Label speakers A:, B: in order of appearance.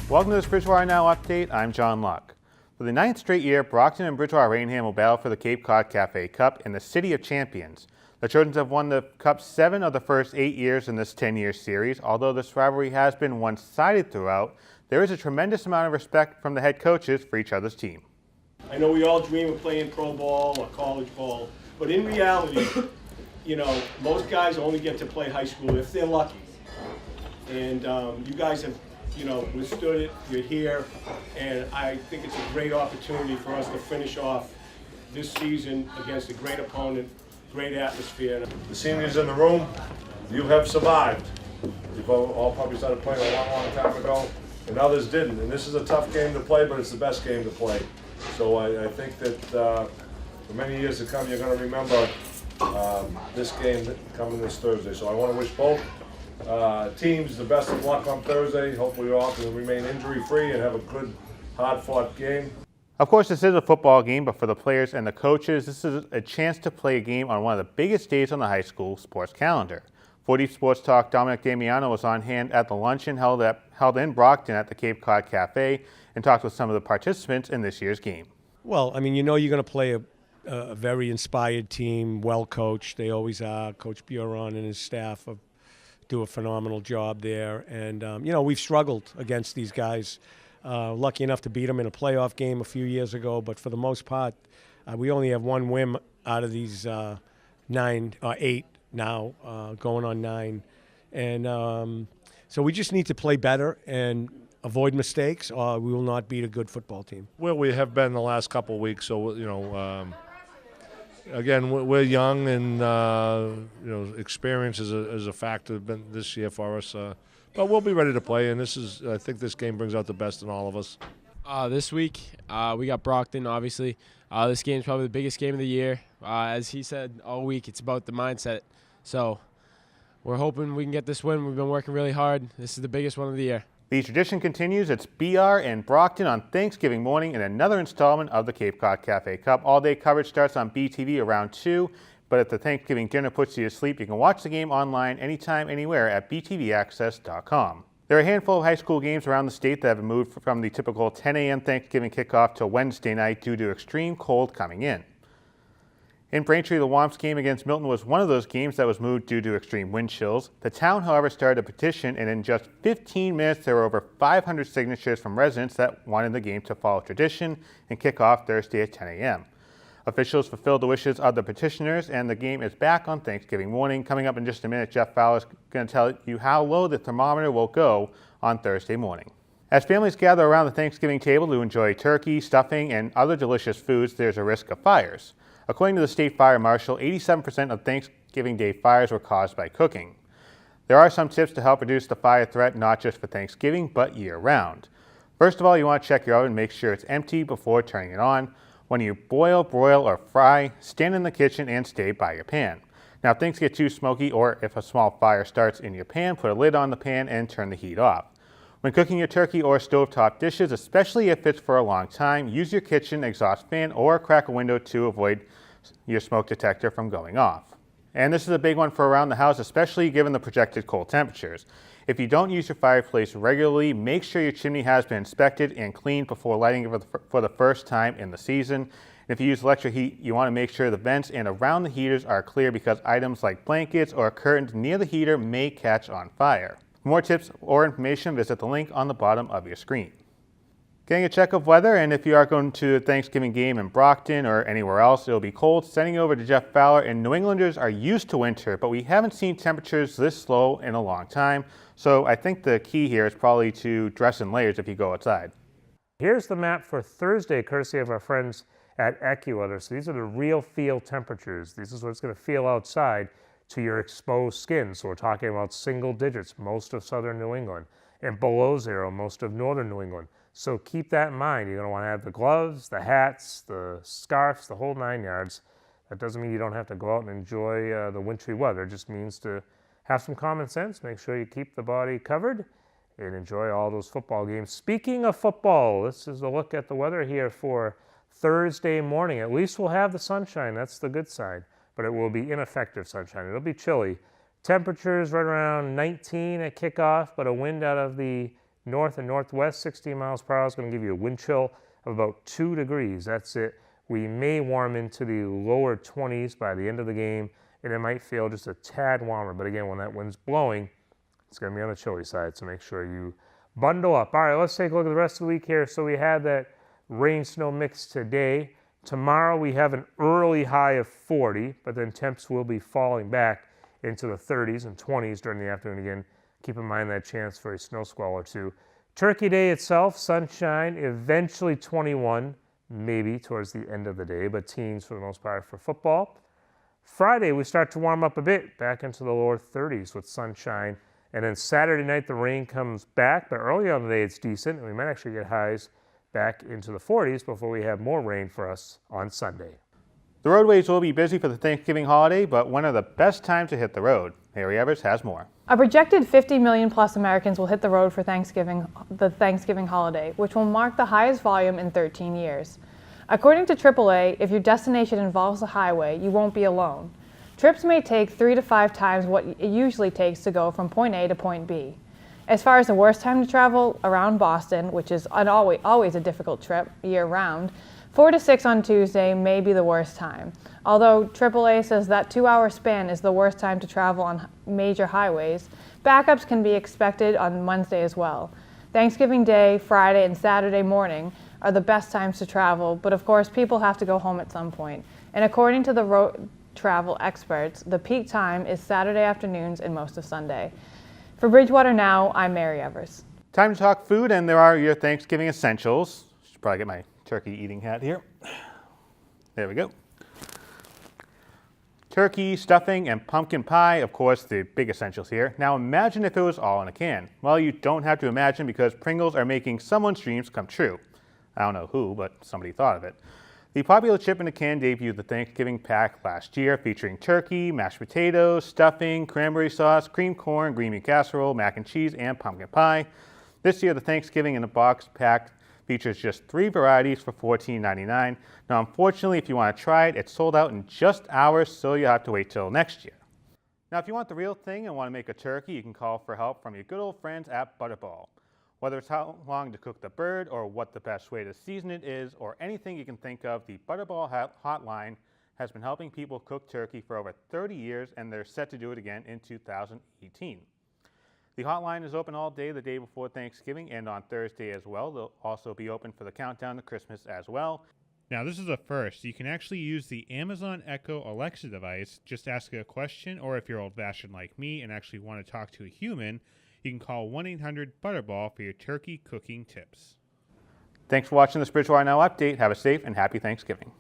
A: Welcome to this Bridgewater Now update. I'm John Luck. For the 9th straight year, Brockton and Bridgewater Rainham will battle for the Cape Cod Cafe Cup in the City of Champions. The Trojans have won the Cup 7 of the first 8 years in this 10-year series. Although this rivalry has been one-sided throughout, there is a tremendous amount of respect from the head coaches for each other's team.
B: I know we all dream of playing pro ball or college ball, but in reality, most guys only get to play high school if they're lucky. And you guys have withstood it, you're here, and I think it's a great opportunity for us to finish off this season against a great opponent, great atmosphere.
C: The seniors in the room, you have survived. You've all probably started playing a long, long time ago, and others didn't. And this is a tough game to play, but it's the best game to play. So I think that for many years to come, you're going to remember this game coming this Thursday. So I want to wish both teams the best of luck on Thursday. Hopefully we all can remain injury-free and have a good, hard-fought game.
A: Of course, this is a football game, but for the players and the coaches, this is a chance to play a game on one of the biggest days on the high school sports calendar. 40 Sports Talk Dominic Damiano was on hand at the luncheon held in Brockton at the Cape Cod Cafe and talked with some of the participants in this year's game.
D: Well, I mean, you're going to play a very inspired team, well coached. They always are. Coach Buron and his staff do a phenomenal job there. And, we've struggled against these guys. Lucky enough to beat them in a playoff game a few years ago, but for the most part, we only have one win out of these 8 now, going on 9. And so we just need to play better and avoid mistakes, or we will not beat a good football team.
C: Well, we have been the last couple of weeks, so, again, we're young, and experience is a factor this year for us. But we'll be ready to play, and I think this game brings out the best in all of us.
E: This week we got Brockton. Obviously, this game is probably the biggest game of the year. As he said all week, it's about the mindset. So we're hoping we can get this win. We've been working really hard. This is the biggest one of the year.
A: The tradition continues. It's BR and Brockton on Thanksgiving morning in another installment of the Cape Cod Cafe Cup. All-day coverage starts on BTV around 2, but if the Thanksgiving dinner puts you to sleep, you can watch the game online anytime, anywhere at btvaccess.com. There are a handful of high school games around the state that have been moved from the typical 10 a.m. Thanksgiving kickoff to Wednesday night due to extreme cold coming in. In Braintree, the Wamps game against Milton was one of those games that was moved due to extreme wind chills. The town, however, started a petition, and in just 15 minutes, there were over 500 signatures from residents that wanted the game to follow tradition and kick off Thursday at 10 a.m. Officials fulfilled the wishes of the petitioners, and the game is back on Thanksgiving morning. Coming up in just a minute, Jeff Fowler is going to tell you how low the thermometer will go on Thursday morning. As families gather around the Thanksgiving table to enjoy turkey, stuffing, and other delicious foods, there's a risk of fires. According to the state fire marshal, 87% of Thanksgiving Day fires were caused by cooking. There are some tips to help reduce the fire threat, not just for Thanksgiving, but year-round. First of all, you want to check your oven and make sure it's empty before turning it on. When you boil, broil, or fry, stand in the kitchen and stay by your pan. Now, if things get too smoky or if a small fire starts in your pan, put a lid on the pan and turn the heat off. When cooking your turkey or stovetop dishes, especially if it's for a long time, use your kitchen exhaust fan or crack a window to avoid your smoke detector from going off. And this is a big one for around the house, especially given the projected cold temperatures. If you don't use your fireplace regularly, make sure your chimney has been inspected and cleaned before lighting it for the first time in the season. And if you use electric heat, you want to make sure the vents and around the heaters are clear because items like blankets or curtains near the heater may catch on fire. For more tips or information, visit the link on the bottom of your screen. Getting a check of weather, and if you are going to a Thanksgiving game in Brockton or anywhere else, it'll be cold. Sending over to Jeff Fowler, and New Englanders are used to winter, but we haven't seen temperatures this low in a long time. So I think the key here is probably to dress in layers if you go outside.
F: Here's the map for Thursday, courtesy of our friends at AccuWeather. So these are the real feel temperatures. This is what it's going to feel outside to your exposed skin. So we're talking about single digits, most of southern New England, and below 0, most of northern New England. So keep that in mind. You're going to want to have the gloves, the hats, the scarves, the whole 9 yards. That doesn't mean you don't have to go out and enjoy the wintry weather. It just means to have some common sense, make sure you keep the body covered, and enjoy all those football games. Speaking of football, this is a look at the weather here for Thursday morning. At least we'll have the sunshine. That's the good side. But it will be ineffective sunshine. It'll be chilly. Temperatures right around 19 at kickoff, but a wind out of the north and northwest, 16 miles per hour is going to give you a wind chill of about 2 degrees. That's it. We may warm into the lower 20s by the end of the game, and it might feel just a tad warmer. But again, when that wind's blowing, it's going to be on the chilly side, so make sure you bundle up. All right, let's take a look at the rest of the week here. So we had that rain-snow mix today. Tomorrow we have an early high of 40, but then temps will be falling back into the 30s and 20s during the afternoon again. Keep in mind that chance for a snow squall or two. Turkey Day itself, sunshine, eventually 21, maybe towards the end of the day, but teens for the most part for football. Friday, we start to warm up a bit, back into the lower 30s with sunshine. And then Saturday night, the rain comes back, but early on the day, it's decent, and we might actually get highs back into the 40s before we have more rain for us on Sunday.
A: The roadways will be busy for the Thanksgiving holiday, but one of the best times to hit the road. Harry Evers has more.
G: A projected 50 million plus Americans will hit the road for the Thanksgiving holiday, which will mark the highest volume in 13 years. According to AAA, if your destination involves a highway, you won't be alone. Trips may take 3 to 5 times what it usually takes to go from point A to point B. As far as the worst time to travel around Boston, which is always a difficult trip year-round, 4 to 6 on Tuesday may be the worst time. Although AAA says that 2-hour span is the worst time to travel on major highways, backups can be expected on Wednesday as well. Thanksgiving Day, Friday, and Saturday morning are the best times to travel, but of course people have to go home at some point. And according to the road travel experts, the peak time is Saturday afternoons and most of Sunday. For Bridgewater Now, I'm Mary Evers.
A: Time to talk food, and there are your Thanksgiving essentials. Should probably get my turkey eating hat here. There we go. Turkey, stuffing, and pumpkin pie, of course, the big essentials here. Now imagine if it was all in a can. Well, you don't have to imagine because Pringles are making someone's dreams come true. I don't know who, but somebody thought of it. The popular chip in a can debuted the Thanksgiving pack last year, featuring turkey, mashed potatoes, stuffing, cranberry sauce, creamed corn, green bean casserole, mac and cheese, and pumpkin pie. This year, the Thanksgiving in a box pack features just 3 varieties for $14.99. Now, unfortunately, if you want to try it, it's sold out in just hours, so you'll have to wait till next year. Now, if you want the real thing and want to make a turkey, you can call for help from your good old friends at Butterball. Whether it's how long to cook the bird or what the best way to season it is or anything you can think of, the Butterball hotline has been helping people cook turkey for over 30 years, and they're set to do it again in 2018. The hotline is open all day the day before Thanksgiving and on Thursday as well. They'll also be open for the countdown to Christmas as well. Now, this is a first. You can actually use the Amazon Echo Alexa device. Just ask a question, or if you're old-fashioned like me and actually want to talk to a human, you can call 1-800-BUTTERBALL for your turkey cooking tips. Thanks for watching this Bridgewater Now update. Have a safe and happy Thanksgiving.